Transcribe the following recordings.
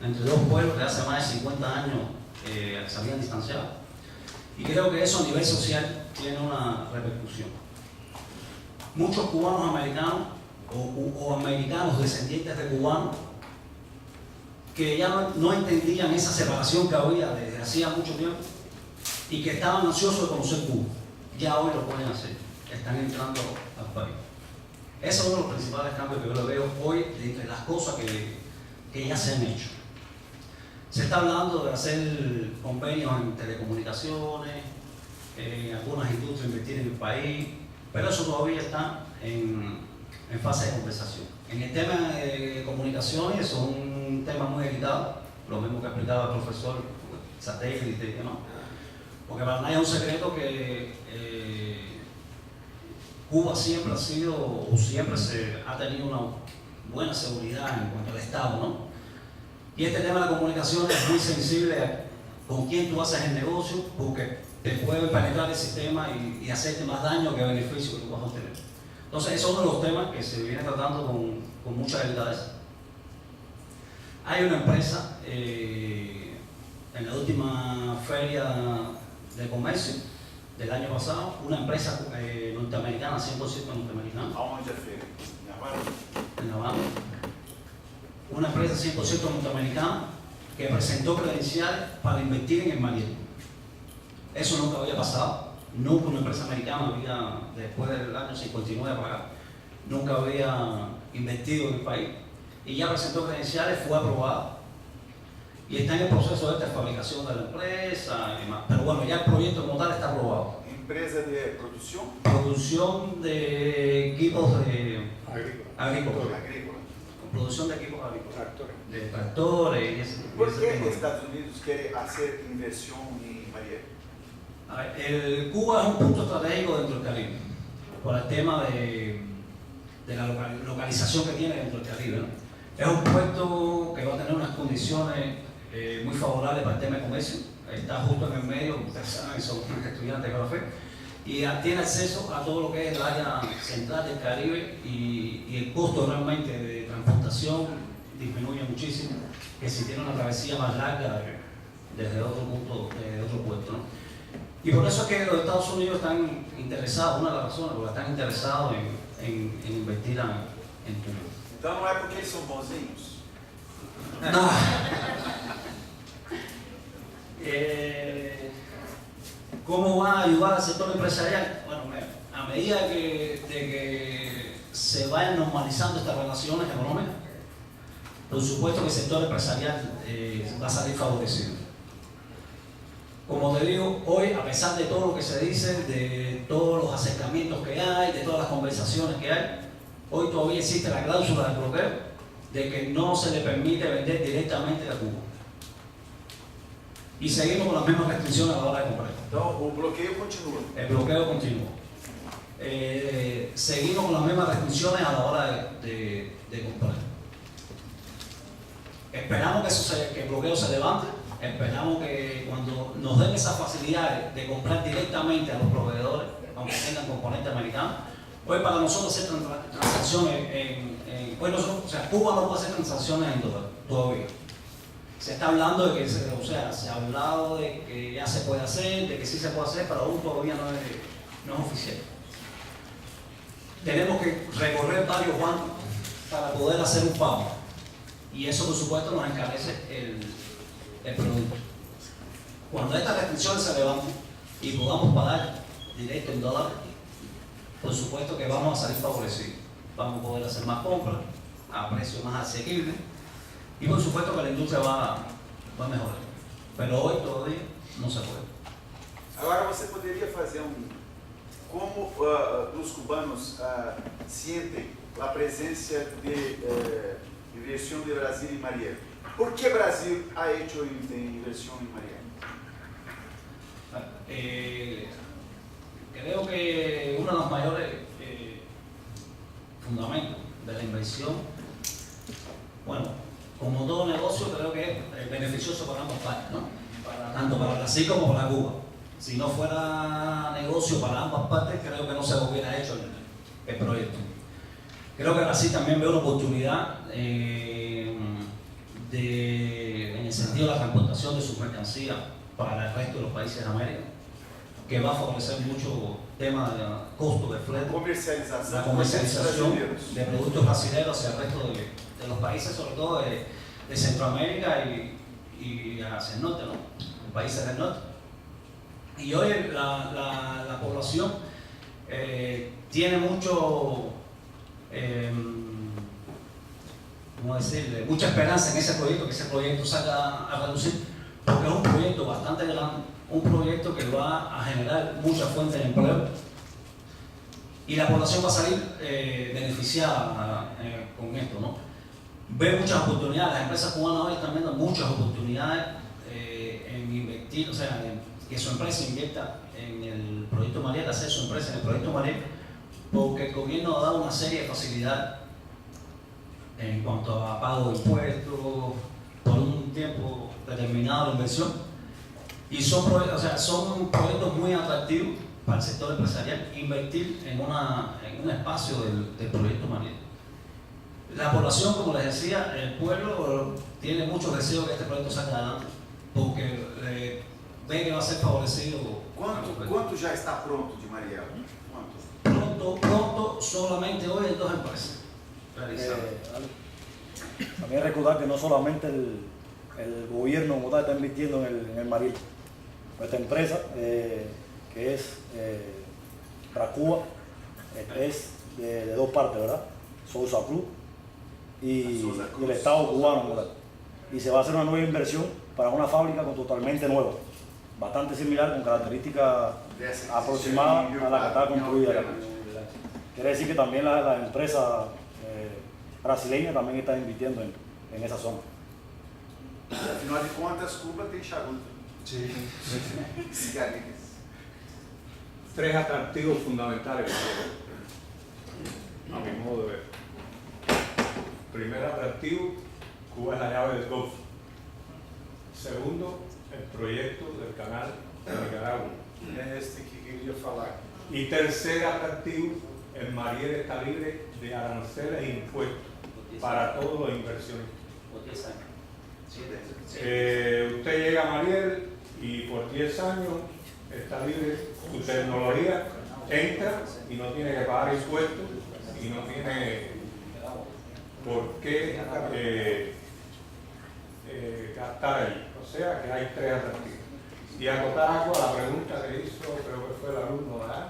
entre dos pueblos que hace más de 50 años se habían distanciado. Y creo que eso a nivel social tiene una repercusión. Muchos cubanos americanos o americanos descendientes de cubanos que ya no entendían esa separación que había desde hacía mucho tiempo y que estaban ansiosos de conocer Cuba, ya hoy lo pueden hacer, están entrando al país. Ese es uno de los principales cambios que yo le veo hoy entre las cosas que ya se han hecho. Se está hablando de hacer convenios en telecomunicaciones, en algunas industrias invertir en el país, pero eso todavía está en fase de conversación. En el tema de comunicaciones es un tema muy delicado, lo mismo que explicaba el profesor, satélite y demás, porque para nadie es un secreto que Cuba siempre ha sido, o siempre ha tenido una buena seguridad en cuanto al Estado, ¿no? Y este tema de la comunicación es muy sensible con quién tú haces el negocio, porque te puede penetrar el sistema y hacerte más daño que beneficio que tú vas a obtener. Entonces, eso es uno de los temas que se viene tratando con mucha delicadeza. Hay una empresa, en la última feria de comercio del año pasado, una empresa norteamericana, 100% norteamericana. ¿Aonde es feria? En La Habana. Una empresa 100% norteamericana que presentó credenciales para invertir en el Mariel. Eso nunca había pasado. Nunca una empresa americana había, después del año 59 para acá, nunca había invertido en el país. Y ya presentó credenciales, fue aprobada. Y está en el proceso de fabricación de la empresa y demás. Pero bueno, ya el proyecto como tal está aprobado. ¿Empresa de producción? Producción de equipos agrícolas. Producción de equipos agrícolas. De tractores y ese tipo de ¿Por qué Estados Unidos quiere hacer inversión en Mariel? A ver, Cuba es un punto estratégico dentro del Caribe, por el tema de la localización que tiene dentro del Caribe, ¿no? Es un puerto que va a tener unas condiciones muy favorables para el tema de comercio, está justo en el medio, ustedes saben, son estudiantes de café, y tiene acceso a todo lo que es el área central del Caribe y el costo realmente de transportación disminuye muchísimo que si tiene una travesía más larga desde otro punto, desde otro puerto, ¿no? Y por eso es que los Estados Unidos están interesados, una de las razones, porque están interesados en invertir en Cuba. Então não é porque eles são bonzinhos? No. ¿Cómo va a ayudar al sector empresarial? Bueno, a medida de que se vayan normalizando estas relaciones económicas, por supuesto que el sector empresarial va a salir favorecido. Como te digo, hoy, a pesar de todo lo que se dice, de todos los acercamientos que hay, de todas las conversaciones que hay, hoy todavía existe la cláusula de bloqueo de que no se le permite vender directamente a Cuba. Y seguimos con las mismas restricciones a la hora de comprar. Então o bloqueio continua. El bloqueo continúa. Seguimos con las mismas restricciones a la hora de comprar. Esperamos que el bloqueo se levante. Esperamos que cuando nos den esas facilidades de comprar directamente a los proveedores, aunque tengan componente americano, hoy para nosotros hacer transacciones hoy nosotros, o sea, Cuba no puede hacer transacciones en dólares todavía. Se está hablando de que, se ha hablado de que ya se puede hacer, de que sí se puede hacer, pero aún todavía no es oficial. Tenemos que recorrer varios bancos para poder hacer un pago. Y eso, por supuesto, nos encarece el producto. Cuando estas restricciones se levanten y podamos pagar directo en dólares, por supuesto que vamos a salir favorecidos. Vamos a poder hacer más compras a precios más asequibles y por supuesto que la industria va a mejorar. Pero hoy todavía no se puede. Agora você poderia fazer como os cubanos sentem a presença de inversión de Brasil en Mariel. ¿Por qué Brasil ha hecho inversión en Mariel? Creo que uno de los mayores fundamentos de la inversión, bueno, como todo negocio, creo que es beneficioso para ambas partes, ¿no? Tanto para Brasil como para Cuba. Si no fuera negocio para ambas partes, creo que no se hubiera hecho el proyecto. Creo que Brasil también ve una oportunidad de sentido de la transportación de sus mercancías para el resto de los países de América, que va a favorecer mucho tema de costo de flete, la comercialización de productos brasileños hacia el resto de los países, sobre todo de Centroamérica y hacia el norte, ¿no? Los países del norte. Y hoy la población tiene mucho, ¿cómo decirle? Mucha esperanza en ese proyecto, que ese proyecto salga a reducir, porque es un proyecto bastante grande, un proyecto que va a generar muchas fuentes de empleo y la población va a salir beneficiada con esto, ¿no? Ve muchas oportunidades, las empresas cubanas hoy están viendo muchas oportunidades en invertir, o sea, que su empresa invierta en el proyecto Mariel, hacer su empresa en el proyecto Mariel, porque el gobierno ha dado una serie de facilidades en cuanto a pago de impuestos por un tiempo determinado de inversión, y son proyectos muy atractivos para el sector empresarial invertir en un espacio del proyecto Mariel. La población, como les decía, el pueblo tiene mucho deseo que este proyecto salga adelante, porque ve que va a ser favorecido. ¿Cuánto ya está pronto de Mariel? ¿Cuánto? Pronto, solamente hoy hay 2 empresas realizadas. También recordar que no solamente el gobierno como tal está invirtiendo en el Mariel. Esta empresa, que es Racuba, es de 2 partes, ¿verdad? Sousa Cruz y el Estado cubano, ¿verdad? Y se va a hacer una nueva inversión para una fábrica totalmente nueva, bastante similar, con características aproximadas a la que está construida. Quiere decir que también la empresa brasileña también está invirtiendo en esa zona. Afinal de contas, Cuba tem charuto. Sí. Cigarrillos. 3 atractivos fundamentales, a mi modo de ver. Primer atractivo, Cuba es la llave del Golfo. Segundo, el proyecto del canal de Nicaragua. É este que queria falar. Y tercer atractivo, el Mariel está libre de aranceles e impuestos para todos los inversionistas. Usted llega a Mariel y por 10 años está libre, su tecnología entra y no tiene que pagar impuestos y no tiene por qué gastar ahí. O sea que hay 3 atractivos. Y acotar algo a la pregunta que hizo, creo que fue el alumno, ¿verdad?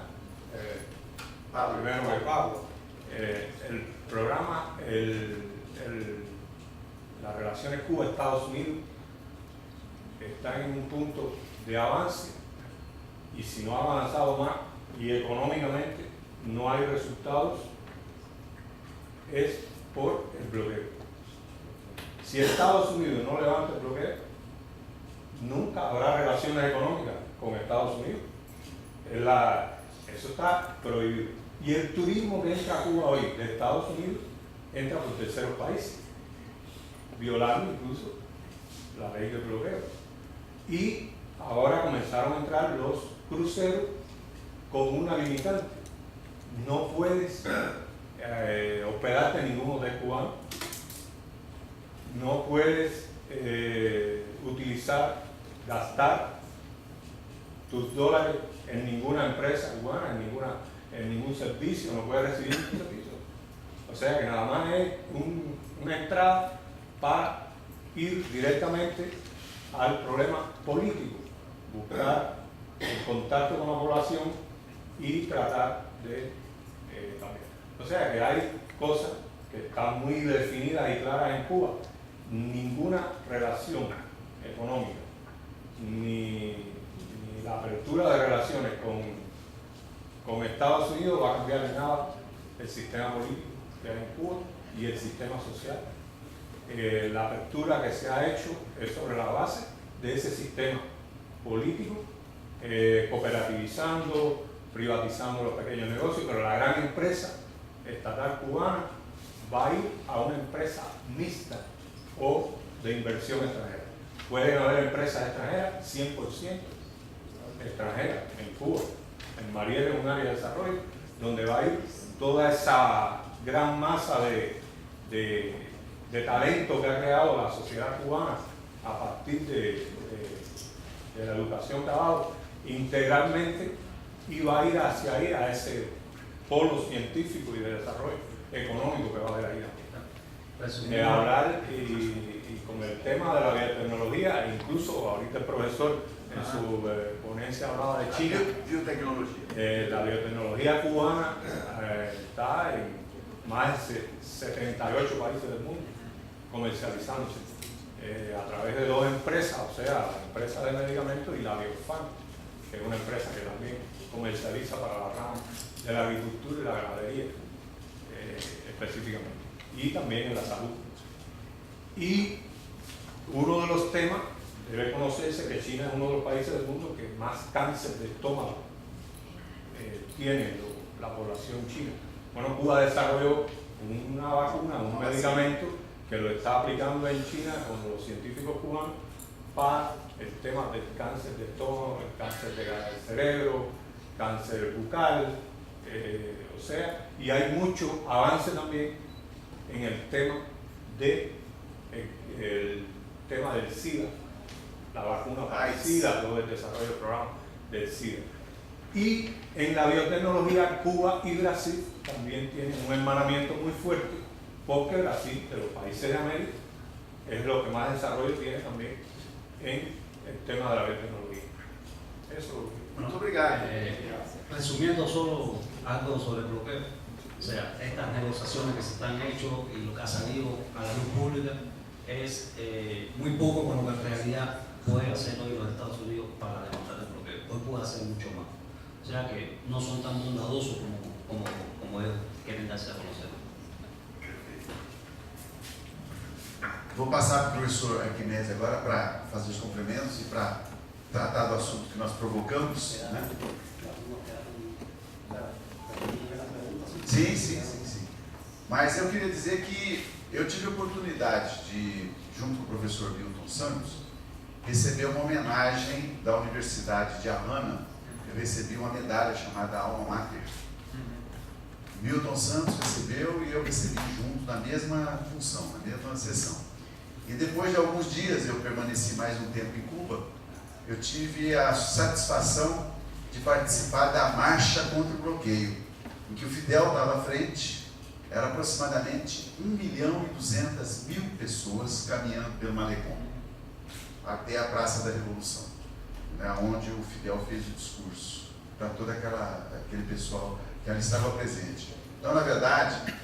Primero de Pablo. El programa, las relaciones Cuba-Estados Unidos están en un punto de avance, y si no ha avanzado más y económicamente no hay resultados, es por el bloqueo. Si Estados Unidos no levanta el bloqueo, nunca habrá relaciones económicas con Estados Unidos. Eso está prohibido. Y el turismo que entra a Cuba hoy de Estados Unidos entra por terceros países, violando incluso la ley de bloqueo. Y ahora comenzaron a entrar los cruceros con una limitante: no puedes hospedarte en ningún hotel cubano, no puedes gastar tus dólares en ninguna empresa cubana, en ningún servicio, no puedes recibir ningún servicio. O sea que nada más es una entrada para ir directamente al problema político, buscar el contacto con la población y tratar de cambiar. O sea que hay cosas que están muy definidas y claras en Cuba. Ninguna relación económica, ni la apertura de relaciones con Estados Unidos va a cambiar en nada el sistema político que hay en Cuba y el sistema social. La apertura que se ha hecho es sobre la base de ese sistema político, cooperativizando, privatizando los pequeños negocios, pero la gran empresa estatal cubana va a ir a una empresa mixta o de inversión extranjera. Pueden haber empresas extranjeras, 100% extranjeras en Cuba. En Mariel es un área de desarrollo donde va a ir toda esa gran masa de talento que ha creado la sociedad cubana a partir de la educación que ha dado, integralmente iba a ir hacia ahí, a ese polo científico y de desarrollo económico que va a haber ahí también. Hablar y con el tema de la biotecnología, incluso ahorita el profesor en su ponencia hablaba de China. Biotecnología. La biotecnología cubana está en más de 78 países del mundo comercializándose a través de dos empresas, o sea, la empresa de medicamentos y la Biofarm, que es una empresa que también comercializa para la rama de la agricultura y la ganadería específicamente, y también en la salud. Y uno de los temas, debe conocerse que China es uno de los países del mundo que más cáncer de estómago tiene la población china. Bueno, Cuba desarrolló una vacuna, un medicamento que lo está aplicando en China con los científicos cubanos para el tema del cáncer de estómago, el cáncer del cerebro, cáncer bucal, o sea, y hay mucho avance también en el tema del SIDA, la vacuna para el SIDA, todo el desarrollo del programa del SIDA. Y en la biotecnología, Cuba y Brasil también tienen un hermanamiento muy fuerte, porque Brasil, de los países de América, es lo que más desarrollo tiene también en el tema de la biotecnología. Eso. Muito obrigado. Resumiendo solo algo sobre el bloqueo, o sea, estas negociaciones que se están hechos y lo que ha salido a la luz pública es muy poco con lo que en realidad puede hacer hoy los Estados Unidos para levantar el bloqueo. Hoy puede hacer mucho más. O sea que no son tan bondadosos como ellos quieren darse a conocer. Vou passar para o professor Arquimedes agora para fazer os complementos e para tratar do assunto que nós provocamos. Né? Sim. Mas eu queria dizer que eu tive a oportunidade de, junto com o professor Milton Santos, receber uma homenagem da Universidade de Havana. Eu recebi uma medalha chamada Alma Mater. Milton Santos recebeu e eu recebi junto na mesma função, na mesma sessão. E depois de alguns dias, eu permaneci mais um tempo em Cuba, eu tive a satisfação de participar da marcha contra o bloqueio, em que o Fidel estava à frente, era aproximadamente 1.200.000 pessoas caminhando pelo Malecón, até a Praça da Revolução, né, onde o Fidel fez o discurso para todo aquele pessoal que ali estava presente. Então, na verdade,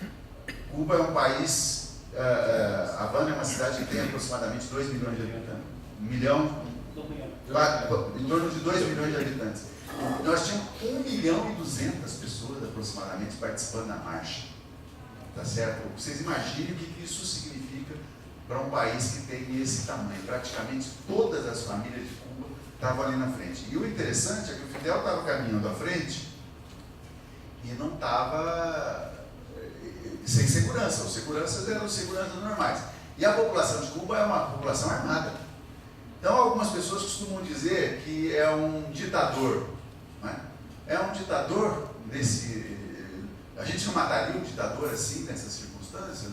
Cuba é um país, Havana é uma cidade que tem aproximadamente 2 milhões de habitantes. Em torno de 2 milhões de habitantes. Nós tínhamos 1.200.000 pessoas aproximadamente participando da marcha. Tá certo? Vocês imaginem o que isso significa para um país que tem esse tamanho. Praticamente todas as famílias de Cuba estavam ali na frente. E o interessante é que o Fidel estava caminhando à frente e não estava sem segurança. Os seguranças eram os seguranças normais. E a população de Cuba é uma população armada. Então, algumas pessoas costumam dizer que é um ditador. Né? É um ditador desse... A gente não mataria um ditador assim, nessas circunstâncias?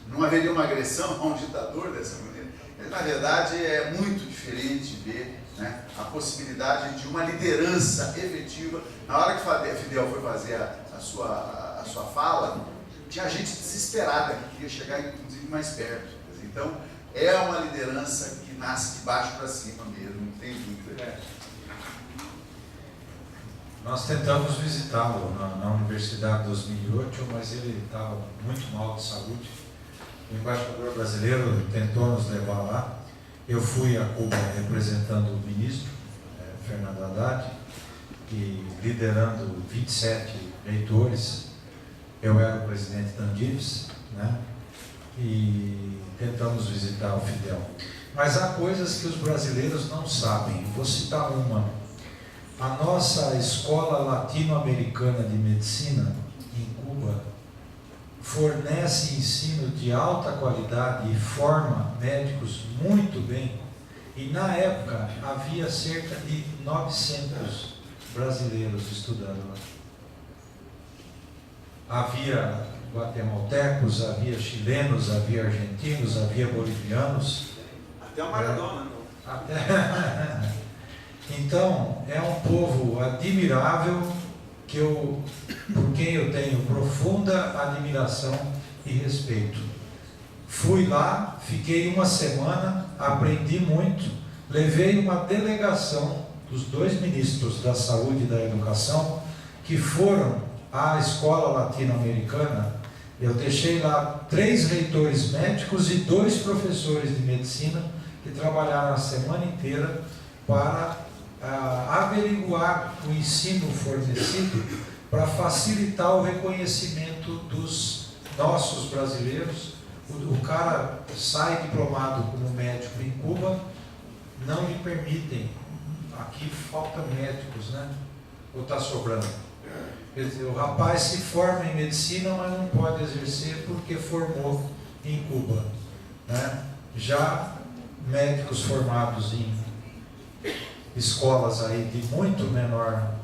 Não haveria uma agressão a um ditador dessa maneira? Na verdade, é muito diferente ver, né, a possibilidade de uma liderança efetiva. Na hora que Fidel foi fazer a sua fala, tinha gente desesperada que queria chegar, inclusive, mais perto. Então, é uma liderança que nasce de baixo para cima mesmo, não tem dúvida. Nós tentamos visitá-lo na Universidade em 2008, mas ele estava muito mal de saúde. O embaixador brasileiro tentou nos levar lá. Eu fui a Cuba representando o ministro, Fernando Haddad, e liderando 27 leitores. Eu era o presidente da Andires, né? E tentamos visitar o Fidel. Mas há coisas que os brasileiros não sabem. Vou citar uma. A nossa Escola Latino-Americana de Medicina, em Cuba, fornece ensino de alta qualidade e forma médicos muito bem. E na época havia cerca de 900 brasileiros estudando lá. Havia guatemaltecos, havia chilenos, havia argentinos, havia bolivianos. Até o Maradona, não. Então, é um povo admirável, por quem eu tenho profunda admiração e respeito. Fui lá, fiquei uma semana, aprendi muito, levei uma delegação dos 2 ministros da Saúde e da Educação, que foram à escola latino-americana. Eu deixei lá 3 reitores médicos e 2 professores de medicina, que trabalharam a semana inteira para averiguar o ensino fornecido para facilitar o reconhecimento dos nossos brasileiros. O cara sai diplomado como médico em Cuba, não lhe permitem. Aqui faltam médicos, né? Ou está sobrando? Quer dizer, o rapaz se forma em medicina, mas não pode exercer porque formou em Cuba, né? Já médicos formados em escolas aí de muito menor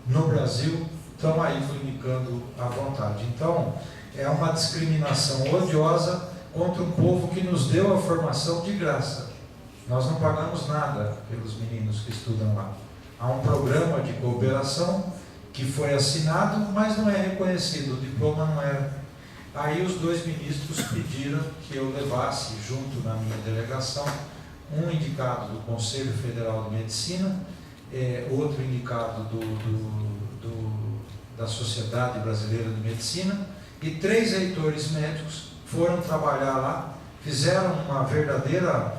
no Brasil estão aí clinicando à vontade. Então, é uma discriminação odiosa contra um povo que nos deu a formação de graça. Nós não pagamos nada pelos meninos que estudam lá. Há um programa de cooperação que foi assinado, mas não é reconhecido, o diploma não é. Aí os 2 ministros pediram que eu levasse junto na minha delegação um indicado do Conselho Federal de Medicina, outro indicado da Sociedade Brasileira de Medicina, e 3 reitores médicos foram trabalhar lá, fizeram uma verdadeira,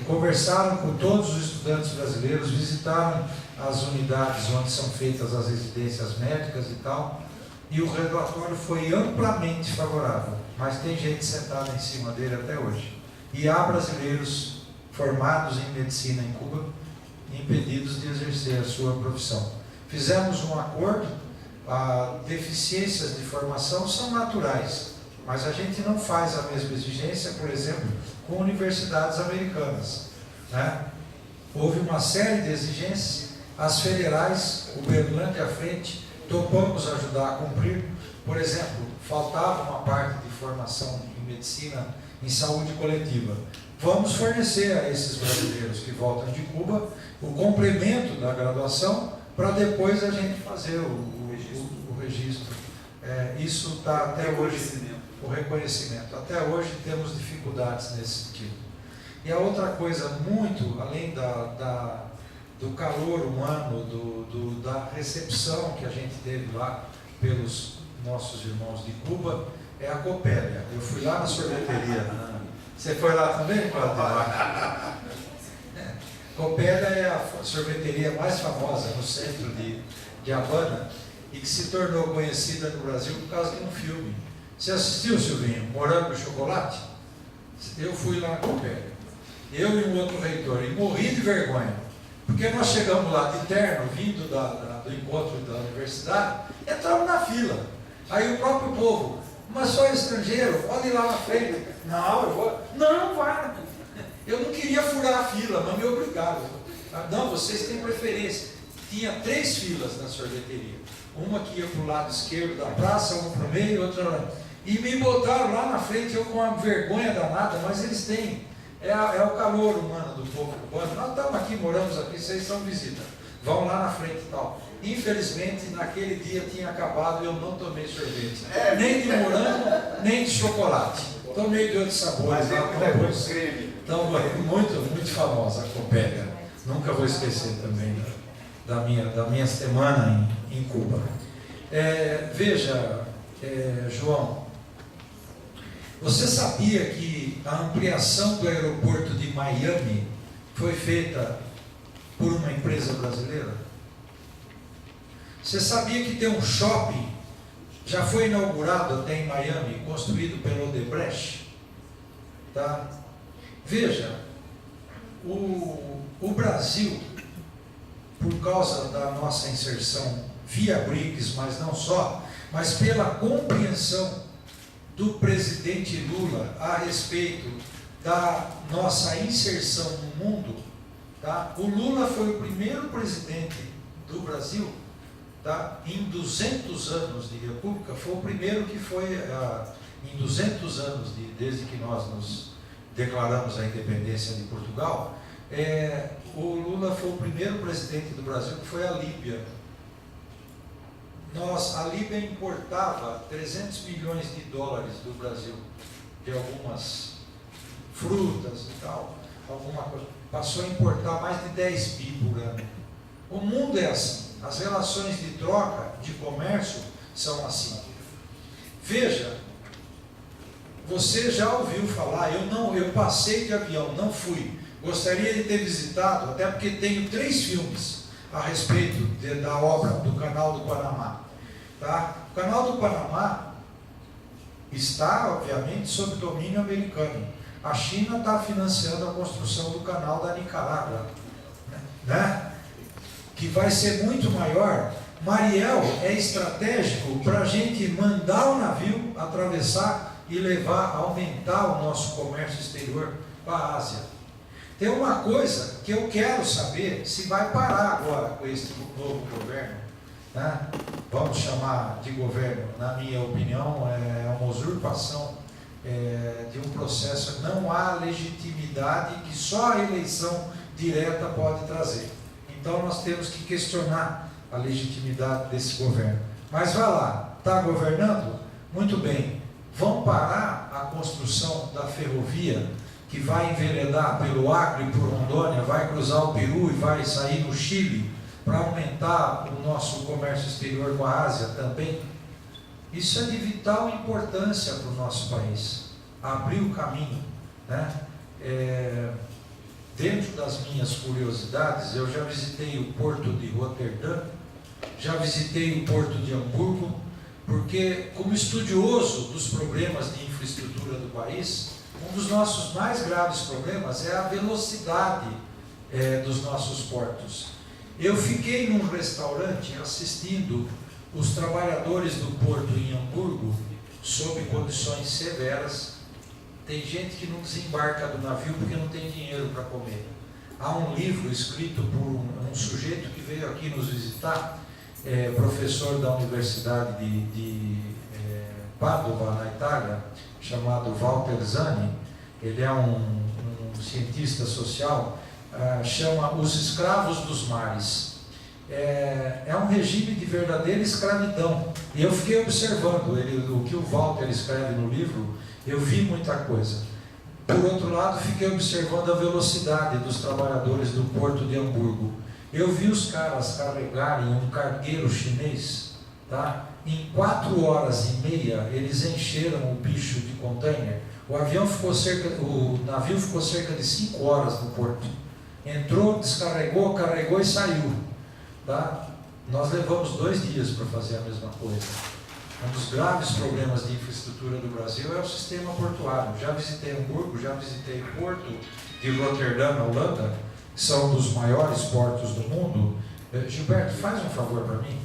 conversaram com todos os estudantes brasileiros, visitaram as unidades onde são feitas as residências médicas e tal, e o relatório foi amplamente favorável, mas tem gente sentada em cima dele até hoje. E há brasileiros formados em medicina em Cuba, impedidos de exercer a sua profissão. Fizemos um acordo, deficiências de formação são naturais, mas a gente não faz a mesma exigência, por exemplo, com universidades americanas, né? Houve uma série de exigências, as federais, Uberlândia à frente, topamos ajudar a cumprir. Por exemplo, faltava uma parte de formação em medicina, em saúde coletiva. Vamos fornecer a esses brasileiros que voltam de Cuba o complemento da graduação para depois a gente fazer o registro. Isso está até hoje, o reconhecimento. Até hoje temos dificuldades nesse sentido. E a outra coisa, muito além do calor humano, da recepção que a gente teve lá pelos nossos irmãos de Cuba, é a Copélia. Eu fui lá na sorveteria. Você foi lá também, Cláudio? Copélia é a sorveteria mais famosa no centro de Havana e que se tornou conhecida no Brasil por causa de um filme. Você assistiu, Silvinho? Morango e Chocolate? Eu fui lá na Copélia. Eu e um outro reitor, e morri de vergonha. Porque nós chegamos lá de terno, vindo do encontro da universidade, entramos na fila. Aí o próprio povo, mas sou estrangeiro, pode ir lá na frente. Não, eu vou. Não, vai. Eu não queria furar a fila, mas me obrigaram. Não, vocês têm preferência. Tinha 3 filas na sorveteria. Uma que ia para o lado esquerdo da praça, uma para o meio, outra lá. E me botaram lá na frente, eu com uma vergonha danada, mas eles têm. É o calor humano do povo cubano. Nós estamos aqui, moramos aqui, vocês são visita. Vão lá na frente e tal. Infelizmente, naquele dia tinha acabado e eu não tomei sorvete. Nem de morango, nem de chocolate. Tomei de outros sabores. Mas creme. Então, muito, muito famosa a Copélia. Nunca vou esquecer também da minha semana em Cuba. Veja, João, você sabia que a ampliação do aeroporto de Miami foi feita por uma empresa brasileira? Você sabia que tem um shopping, já foi inaugurado até em Miami, construído pelo Odebrecht? Tá? Veja, o Brasil, por causa da nossa inserção via BRICS, mas não só, mas pela compreensão do presidente Lula a respeito da nossa inserção no mundo, tá? O Lula foi o primeiro presidente do Brasil, tá? Em 200 anos de república, foi o primeiro que foi, em 200 anos, desde que nós nos declaramos a independência de Portugal, o Lula foi o primeiro presidente do Brasil que foi à Líbia. A Líbia importava 300 milhões de dólares do Brasil, de algumas frutas e tal, alguma coisa. Passou a importar mais de 10 bi por ano. O mundo é assim, as relações de troca, de comércio, são assim. Veja, você já ouviu falar, eu passei de avião, não fui. Gostaria de ter visitado, até porque tenho 3 filmes a respeito da obra do Canal do Panamá. Tá? O Canal do Panamá está, obviamente, sob domínio americano. A China está financiando a construção do Canal da Nicarágua, né? Que vai ser muito maior. Mariel é estratégico para a gente mandar o navio atravessar e levar, aumentar o nosso comércio exterior para a Ásia. Tem uma coisa que eu quero saber se vai parar agora com este novo governo, né? Vamos chamar de governo, na minha opinião, é uma usurpação de um processo. Não há legitimidade que só a eleição direta pode trazer. Então nós temos que questionar a legitimidade desse governo. Mas vai lá, está governando? Muito bem. Vão parar a construção da ferrovia que vai enveredar pelo Acre e por Rondônia, vai cruzar o Peru e vai sair no Chile para aumentar o nosso comércio exterior com a Ásia também? Isso é de vital importância para o nosso país. Abrir o caminho, né? Dentro das minhas curiosidades, eu já visitei o porto de Roterdã, já visitei o porto de Hamburgo, porque, como estudioso dos problemas de infraestrutura do país, um dos nossos mais graves problemas é a velocidade dos nossos portos. Eu fiquei num restaurante assistindo os trabalhadores do porto em Hamburgo, sob condições severas. Tem gente que não desembarca do navio porque não tem dinheiro para comer. Há um livro escrito por um sujeito que veio aqui nos visitar, professor da Universidade de Padova, na Itália, chamado Walter Zani. Ele é um cientista social, chama Os Escravos dos Mares. É um regime de verdadeira escravidão. E eu fiquei observando o que o Walter escreve no livro, eu vi muita coisa. Por outro lado, fiquei observando a velocidade dos trabalhadores do porto de Hamburgo. Eu vi os caras carregarem um cargueiro chinês, tá? Em 4 horas e meia, eles encheram o bicho de container. O navio ficou cerca de 5 horas no porto. Entrou, descarregou, carregou e saiu. Tá? Nós levamos 2 dias para fazer a mesma coisa. Um dos graves problemas de infraestrutura do Brasil é o sistema portuário. Já visitei Hamburgo, já visitei o porto de Roterdã, na Holanda, que são um dos maiores portos do mundo. Gilberto, faz um favor para mim.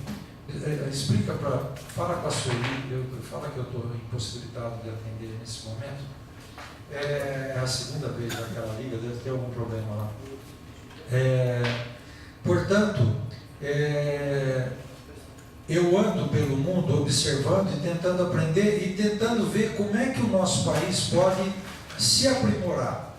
Fala com a Sueli, fala que eu estou impossibilitado de atender nesse momento. É a segunda vez que ela liga, deve ter algum problema lá. Portanto, eu ando pelo mundo observando e tentando aprender e tentando ver como é que o nosso país pode se aprimorar.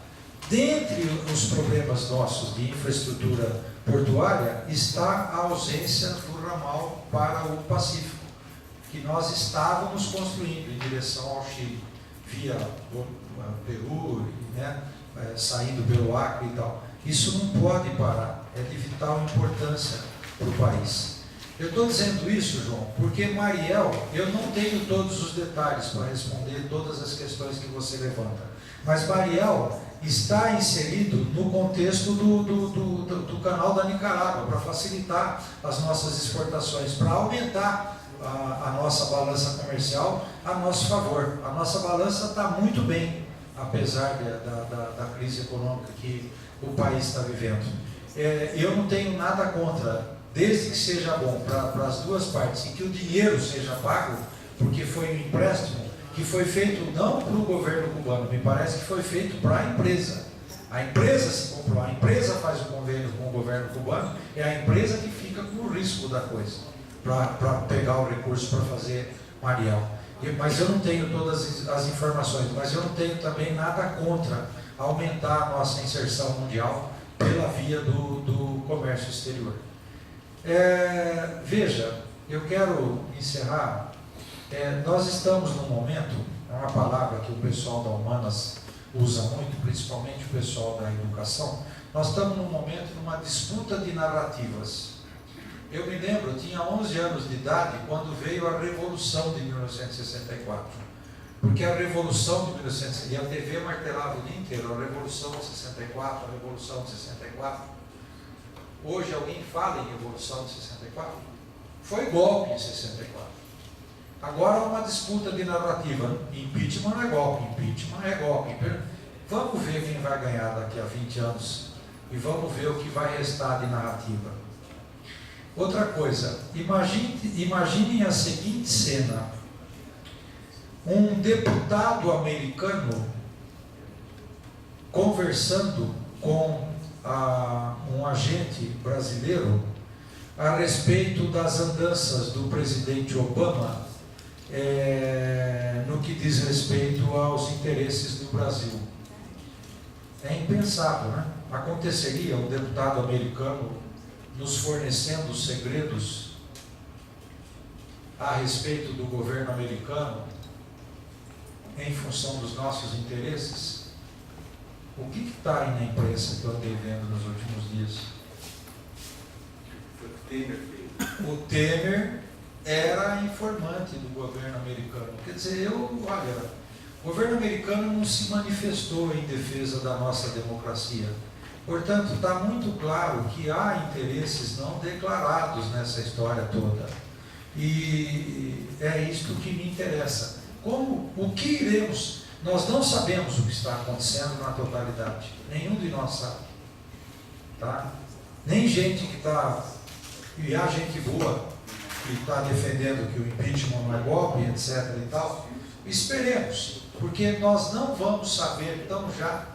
Dentre os problemas nossos de infraestrutura portuária está a ausência do ramal para o Pacífico, que nós estávamos construindo em direção ao Chile, via o Peru, né, saindo pelo Acre e tal. Isso não pode parar, é de vital importância para o país. Eu estou dizendo isso, João, porque Mariel, eu não tenho todos os detalhes para responder todas as questões que você levanta, mas Mariel está inserido no contexto do canal da Nicarágua, para facilitar as nossas exportações, para aumentar a nossa balança comercial a nosso favor. A nossa balança está muito bem, apesar da crise econômica que o país está vivendo. Eu não tenho nada contra, desde que seja bom para as duas partes e que o dinheiro seja pago, porque foi um empréstimo que foi feito não para o governo cubano, me parece que foi feito para a empresa. A empresa se comprou, a empresa faz o convênio com o governo cubano, é a empresa que fica com o risco da coisa, para pegar o recurso para fazer Mariel. Mas eu não tenho todas as informações, mas eu não tenho também nada contra aumentar a nossa inserção mundial pela via do comércio exterior. Veja, eu quero encerrar. Nós estamos num momento, é uma palavra que o pessoal da Humanas usa muito, principalmente o pessoal da educação, nós estamos num momento, numa disputa de narrativas. Eu me lembro, eu tinha 11 anos de idade quando veio a Revolução de 1964. Porque a Revolução de 1964, e a TV martelava o dia inteiro, a Revolução de 64, a Revolução de 64. Hoje alguém fala em Revolução de 64? Foi golpe em 64. Agora há uma disputa de narrativa. Impeachment não é golpe, impeachment é golpe. Vamos ver quem vai ganhar daqui a 20 anos e vamos ver o que vai restar de narrativa. Outra coisa, imaginem a seguinte cena: um deputado americano conversando com um agente brasileiro a respeito das andanças do presidente Obama no que diz respeito aos interesses do Brasil. É impensável, né? Aconteceria um deputado americano nos fornecendo segredos a respeito do governo americano em função dos nossos interesses? O que está aí na imprensa que eu andei vendo nos últimos dias? O Temer era informante do governo americano. Quer dizer, olha, o governo americano não se manifestou em defesa da nossa democracia. Portanto, está muito claro que há interesses não declarados nessa história toda. E é isto que me interessa. O que iremos? Nós não sabemos o que está acontecendo na totalidade. Nenhum de nós sabe. Tá? Nem gente que está... E há gente boa que está defendendo que o impeachment não é golpe, etc. e tal. Esperemos, porque nós não vamos saber tão já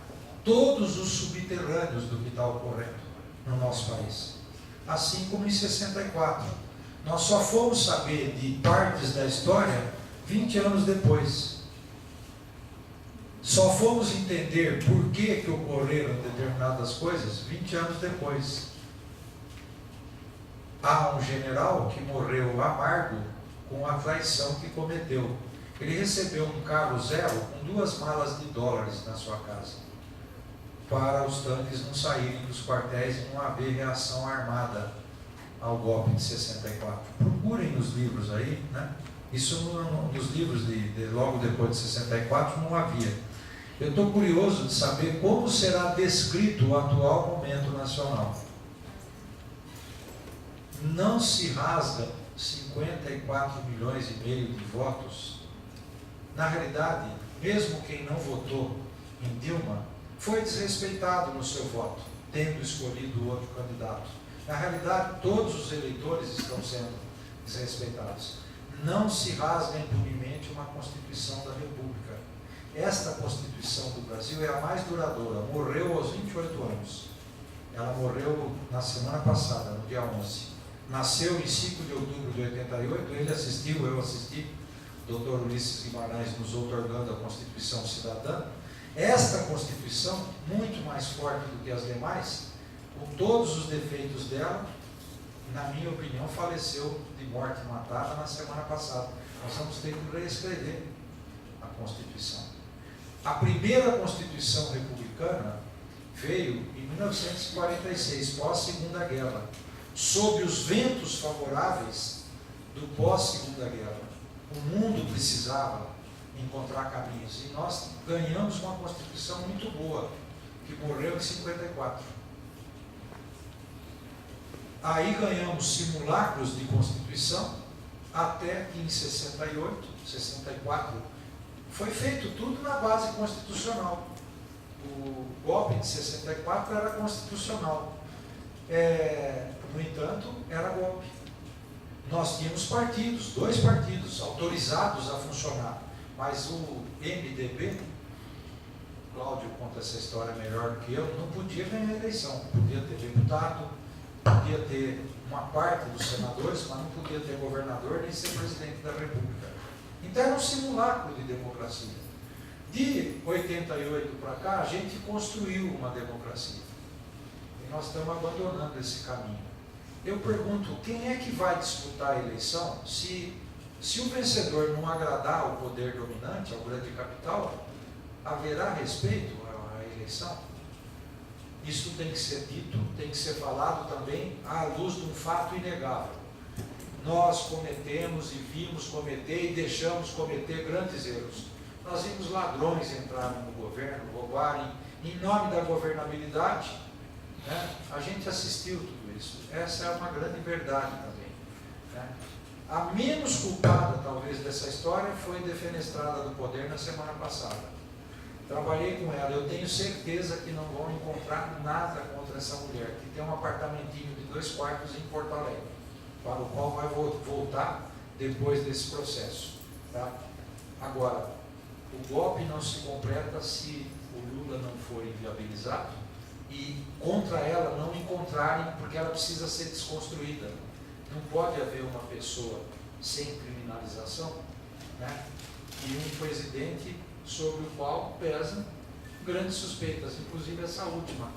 todos os subterrâneos do que está ocorrendo no nosso país. Assim como em 64. Nós só fomos saber de partes da história 20 anos depois. Só fomos entender por que ocorreram determinadas coisas 20 anos depois. Há um general que morreu amargo com a traição que cometeu. Ele recebeu um carro zero com 2 malas de dólares na sua casa, para os tanques não saírem dos quartéis e não haver reação armada ao golpe de 64. Procurem nos livros aí, né? Isso nos livros de logo depois de 64 não havia. Eu estou curioso de saber como será descrito o atual momento nacional. Não se rasga 54 milhões e meio de votos. Na realidade, mesmo quem não votou em Dilma foi desrespeitado no seu voto, tendo escolhido outro candidato. Na realidade, todos os eleitores estão sendo desrespeitados. Não se rasga impunemente uma Constituição da República. Esta Constituição do Brasil é a mais duradoura. Morreu aos 28 anos. Ela morreu na semana passada, no dia 11. Nasceu em 5 de outubro de 88, ele assistiu, eu assisti, o Dr. Ulisses Guimarães nos outorgando a Constituição Cidadã. Esta Constituição, muito mais forte do que as demais, com todos os defeitos dela, na minha opinião, faleceu de morte matada na semana passada. Nós vamos ter que reescrever a Constituição. A primeira Constituição republicana veio em 1946, pós-Segunda Guerra, sob os ventos favoráveis do pós-Segunda Guerra. O mundo precisava encontrar caminhos e nós ganhamos uma Constituição muito boa, que morreu em 54. Aí ganhamos simulacros de Constituição até que em 68, 64, foi feito tudo na base constitucional. O golpe de 64 era constitucional. No entanto, era golpe. Nós tínhamos partidos, 2 partidos autorizados a funcionar, mas o MDB, Cláudio conta essa história melhor do que eu, não podia ganhar a eleição. Podia ter deputado, podia ter uma parte dos senadores, mas não podia ter governador nem ser presidente da República. Então era um simulacro de democracia. De 88 para cá, a gente construiu uma democracia. E nós estamos abandonando esse caminho. Eu pergunto, quem é que vai disputar a eleição se o vencedor não agradar ao poder dominante, ao grande capital, haverá respeito à eleição? Isso tem que ser dito, tem que ser falado também à luz de um fato inegável. Nós cometemos e vimos cometer e deixamos cometer grandes erros. Nós vimos ladrões entrarem no governo, roubarem em nome da governabilidade, né? A gente assistiu tudo isso. Essa é uma grande verdade também, né? A menos culpada, talvez, dessa história foi defenestrada do poder na semana passada. Trabalhei com ela, eu tenho certeza que não vão encontrar nada contra essa mulher, que tem um apartamentinho de 2 quartos em Porto Alegre, para o qual vai voltar depois desse processo, tá? Agora, o golpe não se completa se o Lula não for inviabilizado e contra ela não encontrarem, porque ela precisa ser desconstruída. Não pode haver uma pessoa sem criminalização, né? E um presidente sobre o qual pesam grandes suspeitas, inclusive essa última,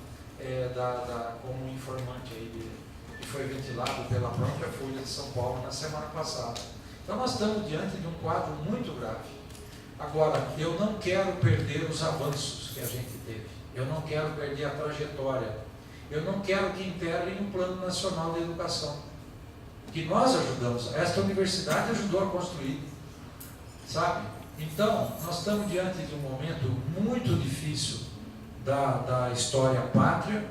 como informante aí, que foi ventilado pela própria Folha de São Paulo na semana passada. Então nós estamos diante de um quadro muito grave. Agora, eu não quero perder os avanços que a gente teve, eu não quero perder a trajetória, eu não quero que enterrem um Plano Nacional de Educação, que nós ajudamos, esta universidade ajudou a construir, sabe? Então, nós estamos diante de um momento muito difícil da história pátria.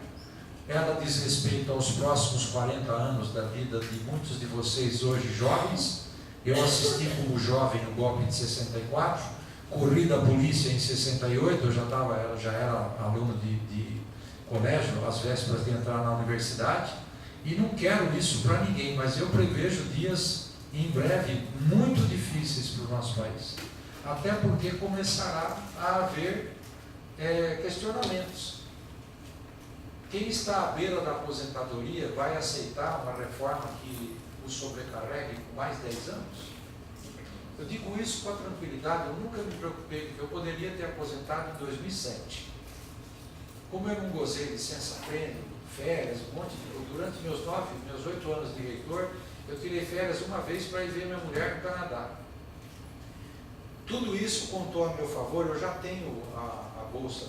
Ela diz respeito aos próximos 40 anos da vida de muitos de vocês hoje jovens. Eu assisti como jovem o golpe de 64, corri da polícia em 68, eu já era aluno de colégio, às vésperas de entrar na universidade, e não quero isso para ninguém, mas eu prevejo dias em breve muito difíceis para o nosso país. Até porque começará a haver questionamentos. Quem está à beira da aposentadoria vai aceitar uma reforma que o sobrecarregue por mais 10 anos? Eu digo isso com a tranquilidade, eu nunca me preocupei, porque eu poderia ter aposentado em 2007. Como eu não gozei de licença-prêmio, férias, durante meus 8 anos de reitor, eu tirei férias uma vez para ir ver minha mulher no Canadá. Tudo isso contou a meu favor, eu já tenho a bolsa,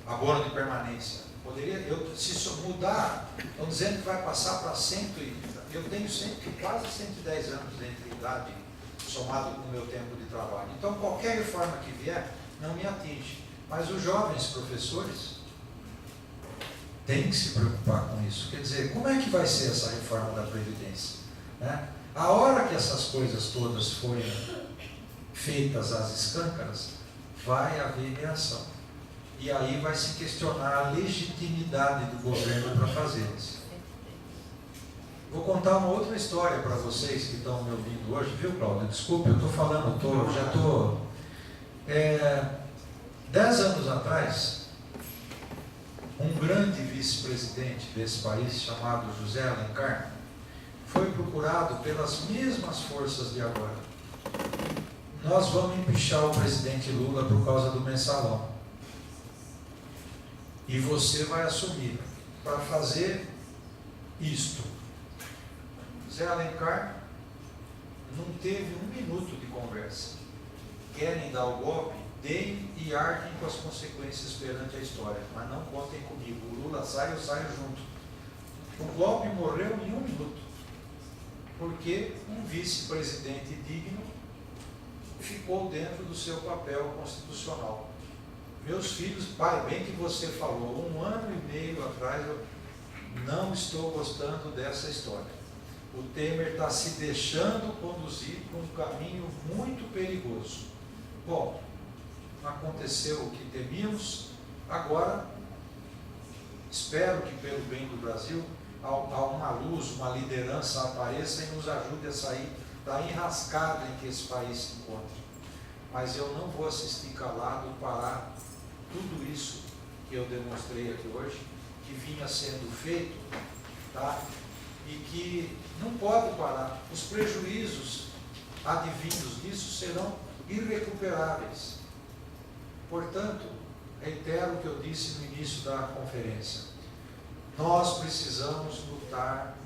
a abono de permanência. Se mudar, estão dizendo que vai passar para 100, eu tenho quase 110 anos entre idade, somado com o meu tempo de trabalho. Então, qualquer reforma que vier, não me atinge. Mas os jovens professores têm que se preocupar com isso. Quer dizer, como é que vai ser essa reforma da Previdência, né? A hora que essas coisas todas forem feitas às escâncaras, vai haver reação. E aí vai se questionar a legitimidade do governo para fazê-las. Vou contar uma outra história para vocês que estão me ouvindo hoje, viu, Cláudio? Desculpe, eu estou falando, já estou... 10 anos atrás, um grande vice-presidente desse país, chamado José Alencar, foi procurado pelas mesmas forças de agora. Nós vamos empichar o presidente Lula por causa do mensalão. E você vai assumir para fazer isto. Zé Alencar não teve um minuto de conversa. Querem dar o golpe? Deem e arquem com as consequências perante a história. Mas não contem comigo. O Lula sai, eu saio junto. O golpe morreu em 1 minuto. Porque um vice-presidente digno ficou dentro do seu papel constitucional. Meus filhos, pai, bem que você falou, 1 ano e meio atrás, eu não estou gostando dessa história. O Temer está se deixando conduzir por um caminho muito perigoso. Bom, aconteceu o que temíamos, agora espero que pelo bem do Brasil, uma luz, uma liderança apareça e nos ajude a sair da enrascada em que esse país se encontra. Mas eu não vou assistir calado parar tudo isso que eu demonstrei aqui hoje, que vinha sendo feito, tá? e que não pode parar. Os prejuízos advindos disso serão irrecuperáveis. Portanto, reitero o que eu disse no início da conferência. Nós precisamos lutar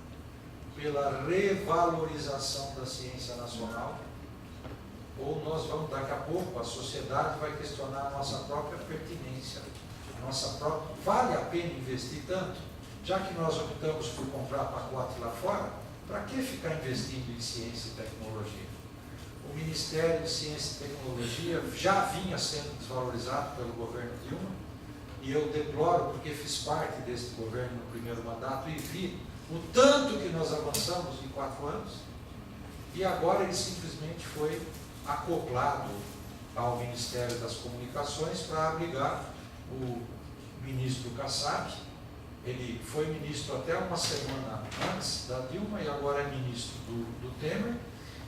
pela revalorização da ciência nacional, ou nós vamos, daqui a pouco, a sociedade vai questionar a nossa própria pertinência, vale a pena investir tanto? Já que nós optamos por comprar pacote lá fora, para que ficar investindo em ciência e tecnologia? O Ministério de Ciência e Tecnologia já vinha sendo desvalorizado pelo governo Dilma, e eu deploro porque fiz parte desse governo no primeiro mandato e vi o tanto que nós avançamos em 4 anos, e agora ele simplesmente foi acoplado ao Ministério das Comunicações para abrigar o ministro Kassab. Ele foi ministro até uma semana antes da Dilma e agora é ministro do Temer,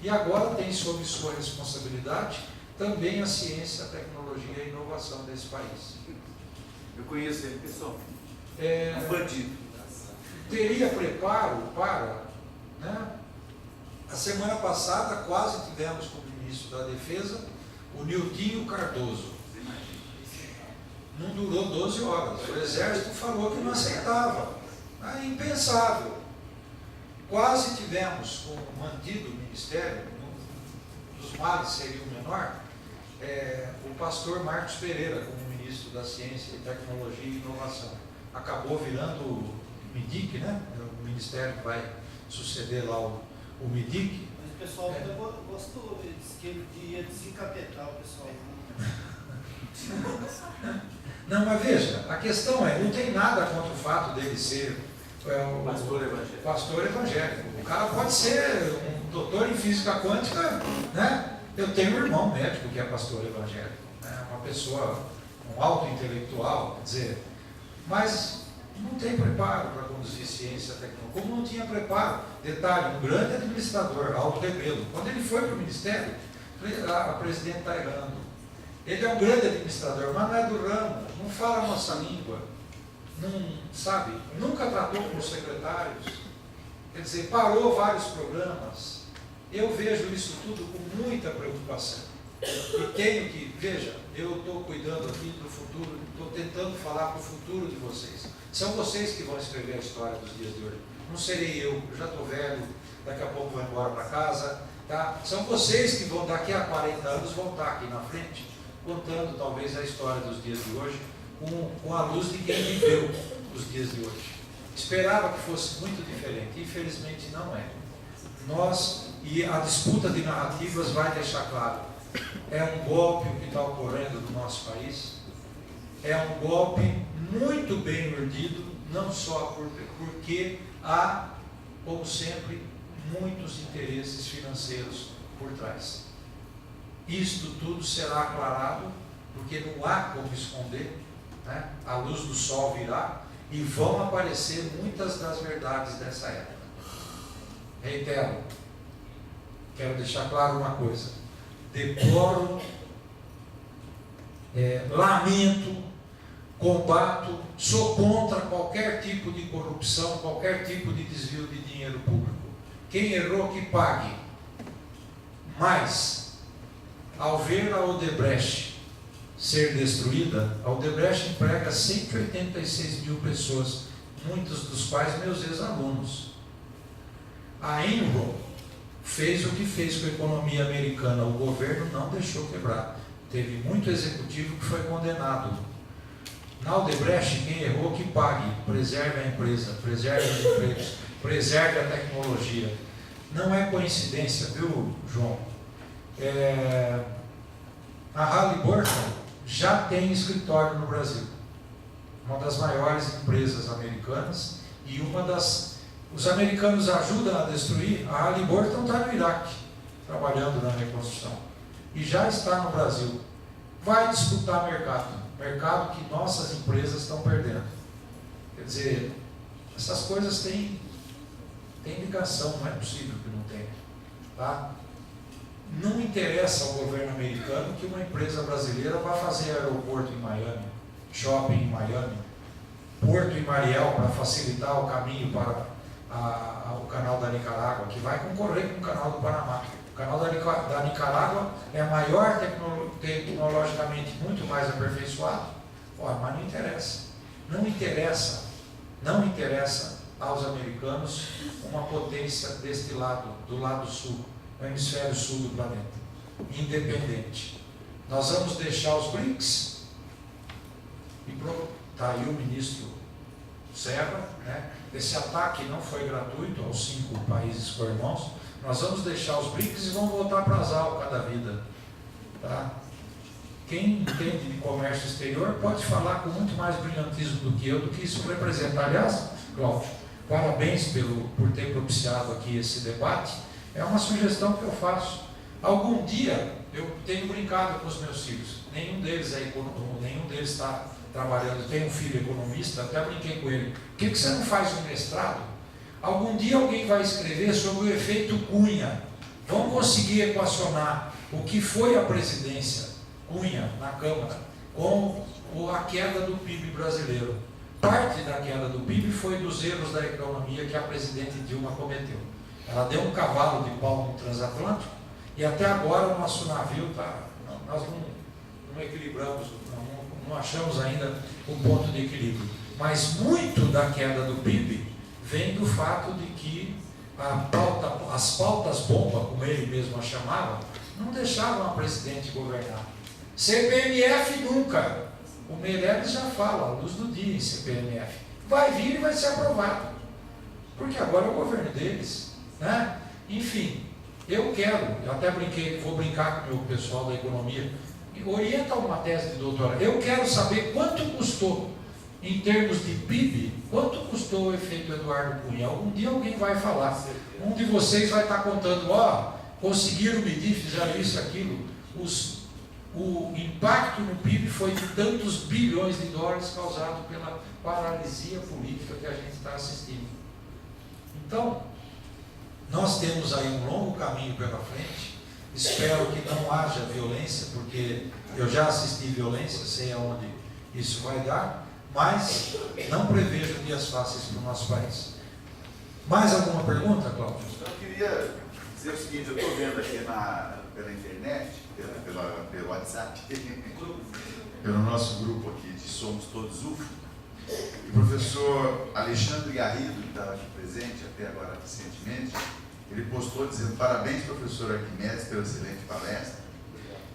e agora tem sob sua responsabilidade também a ciência, a tecnologia e a inovação desse país. Eu conheço ele pessoalmente. Um bandido. Teria preparo para, né? A semana passada quase tivemos como ministro da Defesa o Niltinho Cardoso. Não durou 12 horas. O Exército falou que não aceitava. É impensável. Quase tivemos, com mantido o Ministério, dos males seria o menor, o pastor Marcos Pereira como ministro da Ciência, Tecnologia e Inovação. Acabou virando o MIDIC, né? O ministério que vai suceder lá o MIDIC. Mas o pessoal gostou, disse que ele ia desencapetar o pessoal. Não, mas veja, a questão não tem nada contra o fato dele ser pastor evangélico. O cara pode ser um doutor em física quântica, né? Eu tenho um irmão médico que é pastor evangélico, né? Uma pessoa, um alto intelectual, quer dizer, mas não tem preparo para conduzir ciência e tecnologia. Como não tinha preparo, detalhe, um grande administrador, Aldo Rebelo, quando ele foi para o ministério, a presidente está errando. Ele é um grande administrador, mas não é do ramo, não fala a nossa língua, não sabe, nunca tratou com os secretários, quer dizer, parou vários programas. Eu vejo isso tudo com muita preocupação. E tenho que, veja, eu estou cuidando aqui do futuro, estou tentando falar para o futuro de vocês. São vocês que vão escrever a história dos dias de hoje. Não serei eu já estou velho, daqui a pouco vou embora para casa. Tá? São vocês que vão, daqui a 40 anos, vão estar aqui na frente, contando talvez a história dos dias de hoje, com a luz de quem viveu os dias de hoje. Esperava que fosse muito diferente, infelizmente não é. E a disputa de narrativas vai deixar claro, é um golpe o que está ocorrendo no nosso país, é um golpe muito bem urdido, não só porque há, como sempre, muitos interesses financeiros por trás. Isto tudo será aclarado, porque não há como esconder, né? A luz do sol virá e vão aparecer muitas das verdades dessa época. Reitero, quero deixar claro uma coisa, deploro, lamento, combato, sou contra qualquer tipo de corrupção, qualquer tipo de desvio de dinheiro público. Quem errou que pague. Mas, ao ver a Odebrecht ser destruída, a Odebrecht emprega 186 mil pessoas, muitos dos quais meus ex-alunos. A Enron fez o que fez com a economia americana, o governo não deixou quebrar. Teve muito executivo que foi condenado. Na Odebrecht, quem errou que pague, preserve a empresa, preserve os empregos, preserve a tecnologia. Não é coincidência, viu, João? A Halliburton já tem escritório no Brasil, uma das maiores empresas americanas, e os americanos ajudam a destruir, a Halliburton está no Iraque, trabalhando na reconstrução, e já está no Brasil. Vai disputar mercado que nossas empresas estão perdendo. Quer dizer, essas coisas têm ligação, não é possível que não tenha. Tá? Não interessa ao governo americano que uma empresa brasileira vá fazer aeroporto em Miami, shopping em Miami, porto em Mariel para facilitar o caminho para o canal da Nicarágua, que vai concorrer com o canal do Panamá. O canal da Nicarágua é maior tecnologicamente, muito mais aperfeiçoado. Mas não interessa. Não interessa aos americanos uma potência deste lado, do lado sul, no hemisfério sul do planeta, independente. Nós vamos deixar os BRICS, e pronto, está aí o ministro Serra, né? Esse ataque não foi gratuito aos 5 países co-irmãos. Nós vamos deixar os BRICS e vamos voltar para as alcas da vida. Tá? Quem entende de comércio exterior pode falar com muito mais brilhantismo do que eu, do que isso representa. Aliás, Cláudio, parabéns por ter propiciado aqui esse debate. É uma sugestão que eu faço. Algum dia, eu tenho brincado com os meus filhos. Nenhum deles está trabalhando. Eu tenho um filho economista, até brinquei com ele. Por que você não faz um mestrado? Algum dia alguém vai escrever sobre o efeito Cunha. Vão conseguir equacionar o que foi a presidência Cunha na Câmara com a queda do PIB brasileiro. Parte da queda do PIB foi dos erros da economia que a presidente Dilma cometeu. Ela deu um cavalo de pau no transatlântico e até agora o nosso navio nós não equilibramos, não achamos ainda um ponto de equilíbrio. Mas muito da queda do PIB vem do fato de que as pautas bomba, como ele mesmo a chamava, não deixavam a presidente governar. CPMF nunca. O Meirelles já fala, à luz do dia em CPMF. Vai vir e vai ser aprovado. Porque agora é o governo deles. Né? Enfim, eu até brinquei, vou brincar com o meu pessoal da economia, orienta uma tese de doutorado. Eu quero saber quanto custou, em termos de PIB, quanto custou o efeito Eduardo Cunha. Algum dia alguém vai falar. Um de vocês vai estar contando, conseguiram medir, fizeram isso, aquilo. O impacto no PIB foi de tantos bilhões de dólares causado pela paralisia política que a gente está assistindo. Então, nós temos aí um longo caminho pela frente. Espero que não haja violência, porque eu já assisti violência, sei aonde isso vai dar, mas não prevejo dias fáceis para o nosso país. Mais alguma pergunta, Cláudio? Eu queria dizer o seguinte, eu estou vendo aqui pela internet, pelo WhatsApp, pelo nosso grupo aqui de Somos Todos UFO, o professor Alexandre Garrido, que estava aqui presente até agora recentemente, ele postou dizendo: parabéns, professor Arquimedes, pela excelente palestra,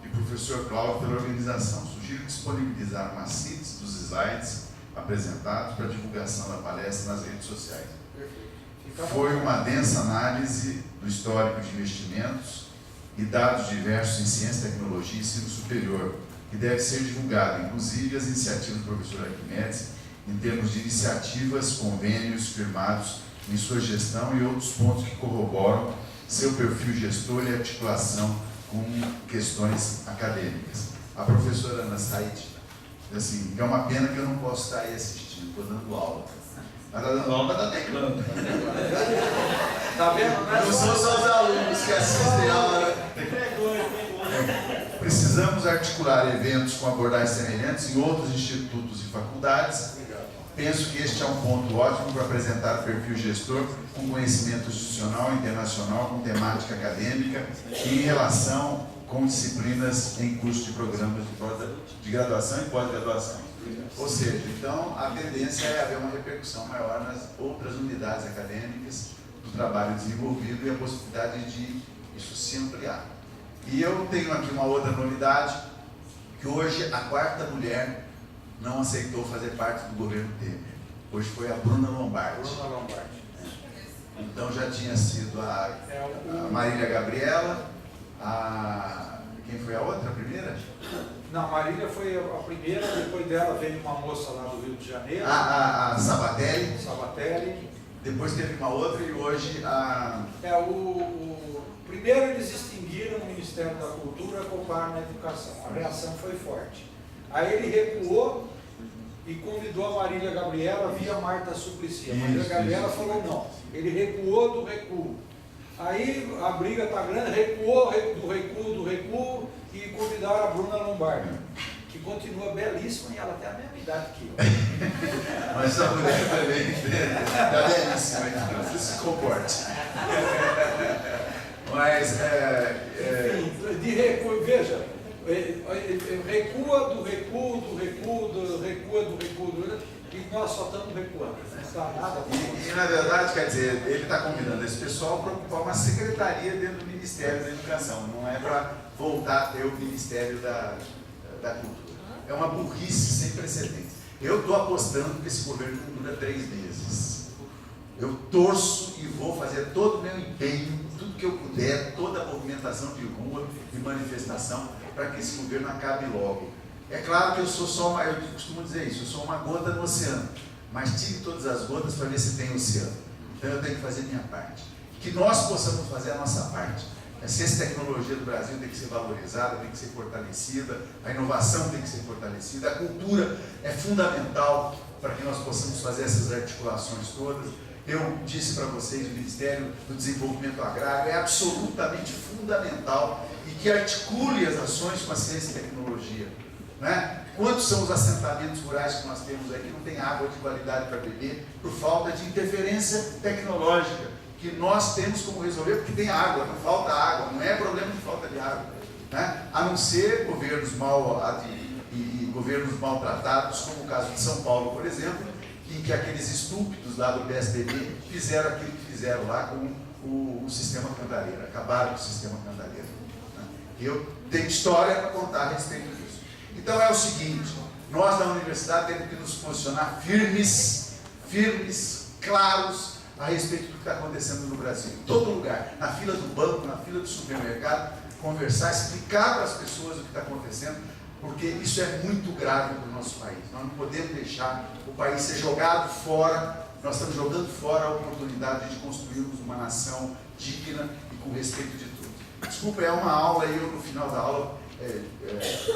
e professor Cláudio pela organização. Sugiro disponibilizar uma síntese dos slides apresentados para divulgação da palestra nas redes sociais. Foi uma densa análise do histórico de investimentos e dados diversos em ciência, tecnologia e ensino superior, que deve ser divulgado, inclusive as iniciativas do professor Arquimedes, em termos de iniciativas, convênios firmados em sua gestão e outros pontos que corroboram seu perfil gestor e articulação com questões acadêmicas. A professora Ana Said, assim, é uma pena que eu não posso estar aí assistindo, estou dando aula. Mas está dando aula, mas está teclando. Está vendo? Não são só os alunos que assistem a aula. Precisamos articular eventos com abordagens semelhantes em outros institutos e faculdades. Penso que este é um ponto ótimo para apresentar o perfil gestor com conhecimento institucional e internacional, com temática acadêmica e em relação com disciplinas em curso de programas de graduação e pós-graduação. Ou seja, então a tendência é haver uma repercussão maior nas outras unidades acadêmicas do trabalho desenvolvido e a possibilidade de isso se ampliar. E eu tenho aqui uma outra novidade, que hoje a 4ª mulher não aceitou fazer parte do governo Temer. Hoje foi a Bruna Lombardi. Então já tinha sido a Marília Gabriela, quem foi a outra, a primeira? Não, Marília foi a primeira, depois dela veio uma moça lá do Rio de Janeiro. A Sabatelli. Sabatelli. Depois teve uma outra e hoje a... Primeiro eles extinguiram o Ministério da Cultura, culparam na educação. A reação foi forte. Aí ele recuou e convidou a Marília Gabriela via Marta Suplicy. A Marília Gabriela falou não. Ele recuou do recuo. Aí a briga está grande, recuou do recuo e convidaram a Bruna Lombardi, que que continua belíssima e ela tem a mesma idade que eu. Mas a mulher também está belíssima, então você se comporte. Mas, Enfim, de recuo, veja, recua do recuo, e nós só estamos recuando. Não está nada. E na verdade, quer dizer, ele está convidando esse pessoal para ocupar uma secretaria dentro do Ministério da Educação, não é para voltar a ter o Ministério da Cultura. É uma burrice sem precedentes. Eu estou apostando que esse governo não dura 3 meses. Eu torço e vou fazer todo o meu empenho, tudo que eu puder, toda a movimentação de rua, de manifestação, para que esse governo acabe logo. É claro que eu sou só uma, eu costumo dizer isso, eu sou uma gota no oceano, mas tire todas as gotas para ver se tem oceano. Então eu tenho que fazer a minha parte. Que nós possamos fazer a nossa parte. A ciência e tecnologia do Brasil tem que ser valorizada, tem que ser fortalecida, a inovação tem que ser fortalecida, a cultura é fundamental para que nós possamos fazer essas articulações todas. Eu disse para vocês, o Ministério do Desenvolvimento Agrário é absolutamente fundamental e que articule as ações com a ciência e tecnologia. Né? Quantos são os assentamentos rurais que nós temos aí que não tem água de qualidade para beber por falta de interferência tecnológica, que nós temos como resolver, porque tem água, não falta água, não é problema de falta de água. Né? A não ser governos governos maltratados, como o caso de São Paulo, por exemplo, em que aqueles estúpidos lá do PSDB fizeram aquilo que fizeram lá com o sistema Cantareira, acabaram com o sistema Cantareira. Né? Eu tenho história para contar a respeito disso. Então é o seguinte, nós da universidade temos que nos posicionar firmes, claros, a respeito do que está acontecendo no Brasil, em todo lugar, na fila do banco, na fila do supermercado, conversar, explicar para as pessoas o que está acontecendo, porque isso é muito grave para o nosso país. Nós não podemos deixar o país ser jogado fora, nós estamos jogando fora a oportunidade de construirmos uma nação digna e com respeito de todos. Desculpa, é uma aula e eu no final da aula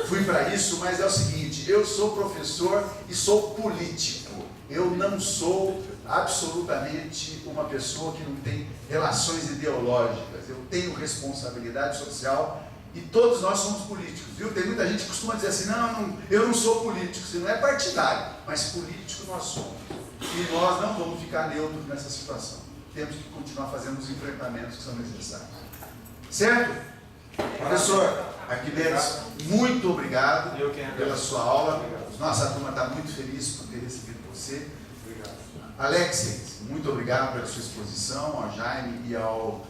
fui para isso, mas é o seguinte, eu sou professor e sou político, eu não sou absolutamente uma pessoa que não tem relações ideológicas, eu tenho responsabilidade social e todos nós somos políticos, viu? Tem muita gente que costuma dizer assim, não, eu não sou político, você não é partidário, mas político nós somos. E nós não vamos ficar neutros nessa situação. Temos que continuar fazendo os enfrentamentos que são necessários. Certo? Professor Arquimedes, muito obrigado pela sua aula. Nossa turma está muito feliz por ter recebido você. Alexis, muito obrigado pela sua exposição, ao Jaime e ao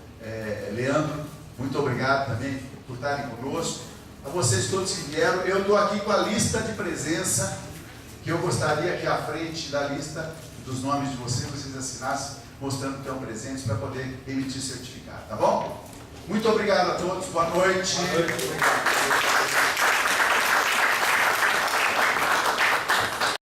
Leandro, muito obrigado também por estarem conosco. A vocês todos que vieram, eu estou aqui com a lista de presença, que eu gostaria que à frente da lista dos nomes de vocês assinassem, mostrando que estão presentes para poder emitir certificado, tá bom? Muito obrigado a todos, boa noite. Boa noite.